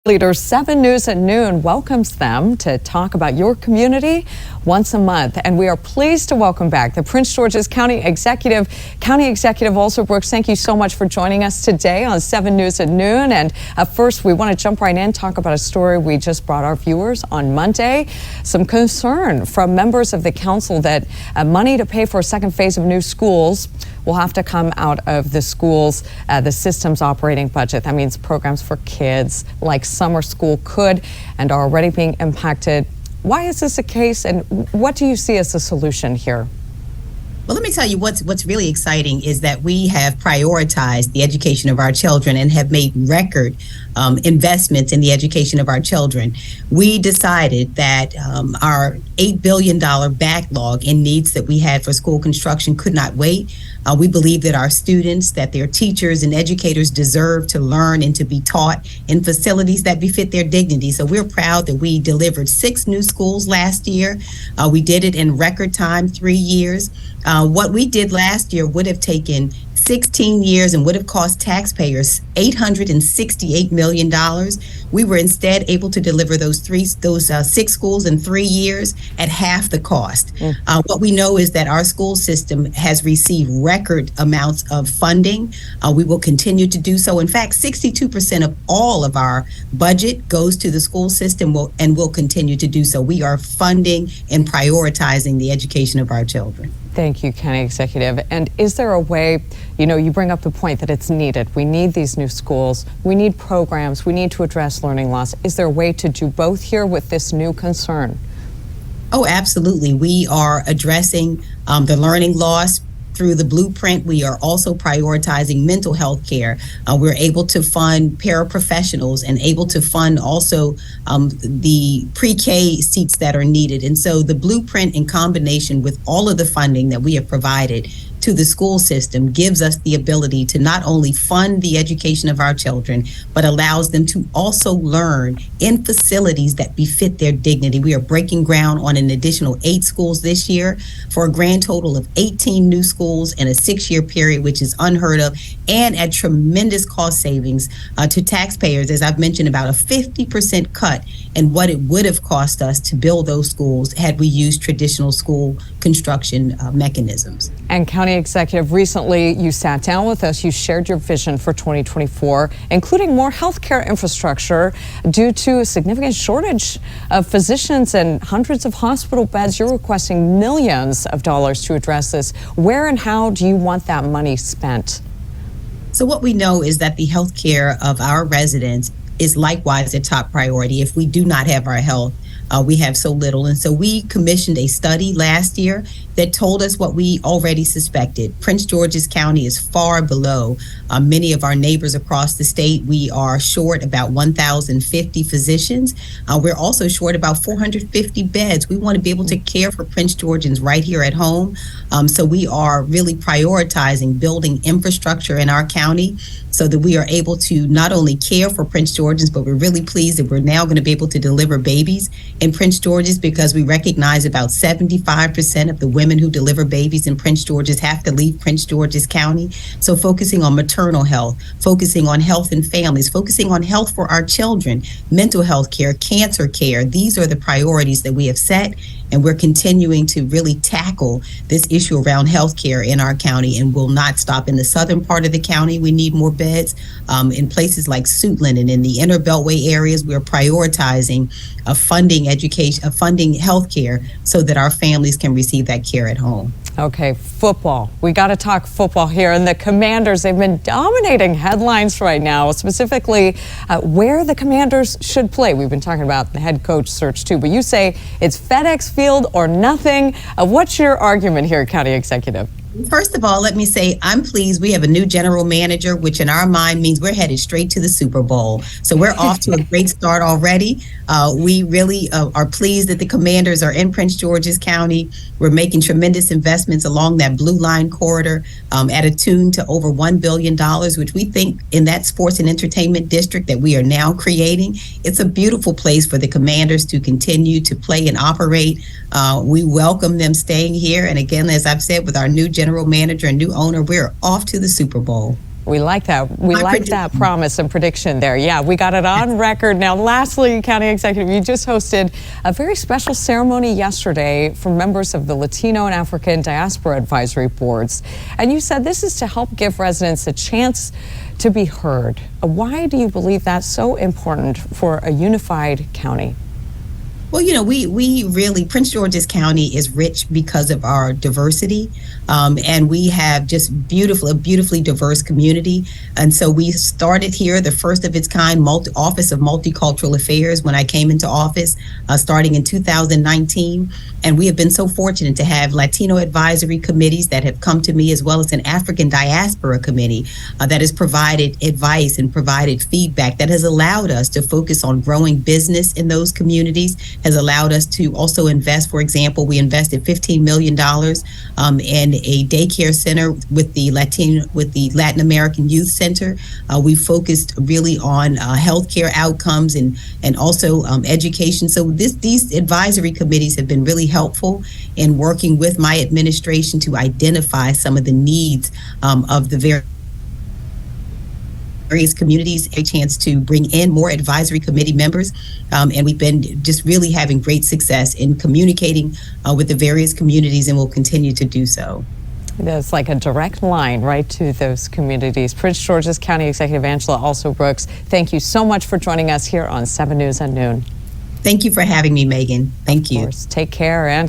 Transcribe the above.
Leaders 7 News at Noon welcomes them to talk about your community once a month. And we are pleased to welcome back the Prince George's County Executive Alsobrooks. Thank you so much for joining us today on 7 News at Noon. And first, we want to jump right in, talk about a story we just brought our viewers on Monday. Some concern from members of the council that money to pay for a second phase of new schools will have to come out of the schools, the system's operating budget. That means programs for kids like summer school could and are already being impacted. Why is this a case, and what do you see as the solution here? Well, let me tell you what's really exciting is that we have prioritized the education of our children and have made record investments in the education of our children. We decided that our $8 billion backlog in needs that we had for school construction could not wait. We believe that our students, that their teachers and educators deserve to learn and to be taught in facilities that befit their dignity. So we're proud that we delivered 6 new schools last year. We did it in record time, 3 years. What we did last year would have taken 16 years and would have cost taxpayers $868 million. We were instead able to deliver those 6 schools in 3 years at half the cost. What we know is that our school system has received record amounts of funding. We will continue to do so. In fact, 62% of all of our budget goes to the school system and will continue to do so. We are funding and prioritizing the education of our children. Thank you, County Executive. And is there a way, you bring up the point that it's needed. We need these new schools. We need programs. We need to address learning loss. Is there a way to do both here with this new concern? Oh, absolutely. We are addressing the learning loss through the blueprint. We are also prioritizing mental health care. We're able to fund paraprofessionals and able to fund also the pre-K seats that are needed. And so the blueprint, in combination with all of the funding that we have provided to the school system, gives us the ability to not only fund the education of our children, but allows them to also learn in facilities that befit their dignity. We are breaking ground on an additional 8 schools this year for a grand total of 18 new schools in a 6-year period, which is unheard of, and at tremendous cost savings to taxpayers. As I've mentioned, about a 50% cut in what it would have cost us to build those schools had we used traditional school construction mechanisms. And County Executive, recently you sat down with us, you shared your vision for 2024, including more healthcare infrastructure due to a significant shortage of physicians and hundreds of hospital beds. You're requesting millions of dollars to address this. Where and how do you want that money spent? So what we know is that the health care of our residents is likewise a top priority. If we do not have our health, we have so little. And so we commissioned a study last year that told us what we already suspected. Prince George's County is far below many of our neighbors across the state. We are short about 1,050 physicians. We're also short about 450 beds. We want to be able to care for Prince Georgians right here at home. So we are really prioritizing building infrastructure in our county so that we are able to not only care for Prince Georgians, but we're really pleased that we're now going to be able to deliver babies in Prince George's, because we recognize about 75% of the women who deliver babies in Prince George's have to leave Prince George's County. So focusing on maternal health, focusing on health and families, focusing on health for our children, mental health care, cancer care. These are the priorities that we have set, and we're continuing to really tackle this issue around health care in our county, and will not stop. In the southern part of the county, we need more beds. In places like Suitland and in the inner Beltway areas, we're prioritizing funding education, funding health care so that our families can receive that care at home. Okay, football. We got to talk football here. And the Commanders, they've been dominating headlines right now, specifically where the Commanders should play. We've been talking about the head coach search too, but you say it's FedEx Field or nothing. What's your argument here, County Executive? First of all, let me say I'm pleased we have a new general manager, which in our mind means we're headed straight to the Super Bowl. So we're off to a great start already. We really are pleased that the Commanders are in Prince George's County. We're making tremendous investments along that Blue Line corridor at a tune to over $1 billion, which we think in that sports and entertainment district that we are now creating, it's a beautiful place for the Commanders to continue to play and operate. We welcome them staying here. And again, as I've said, with our new general manager and new owner, we're off to the Super Bowl. We like that. We like that promise and prediction there. Yeah, we got it on record. Now, lastly, County Executive, you just hosted a very special ceremony yesterday for members of the Latino and African Diaspora Advisory Boards. And you said this is to help give residents a chance to be heard. Why do you believe that's so important for a unified county? Well, you know, we really, Prince George's County is rich because of our diversity, and we have just a beautifully diverse community. And so we started here, the first of its kind Office of Multicultural Affairs when I came into office, starting in 2019. And we have been so fortunate to have Latino advisory committees that have come to me, as well as an African diaspora committee that has provided advice and provided feedback that has allowed us to focus on growing business in those communities, has allowed us to also invest. For example, we invested $15 million in a daycare center with the Latin American Youth Center. We focused really on healthcare outcomes and also education. So these advisory committees have been really helpful in working with my administration to identify some of the needs of the various communities, a chance to bring in more advisory committee members. And we've been just really having great success in communicating with the various communities, and will continue to do so. There's like a direct line right to those communities. Prince George's County Executive Angela Alsobrooks, thank you so much for joining us here on 7 News at Noon. Thank you for having me, Megan. Thank you. Of course. Take care. And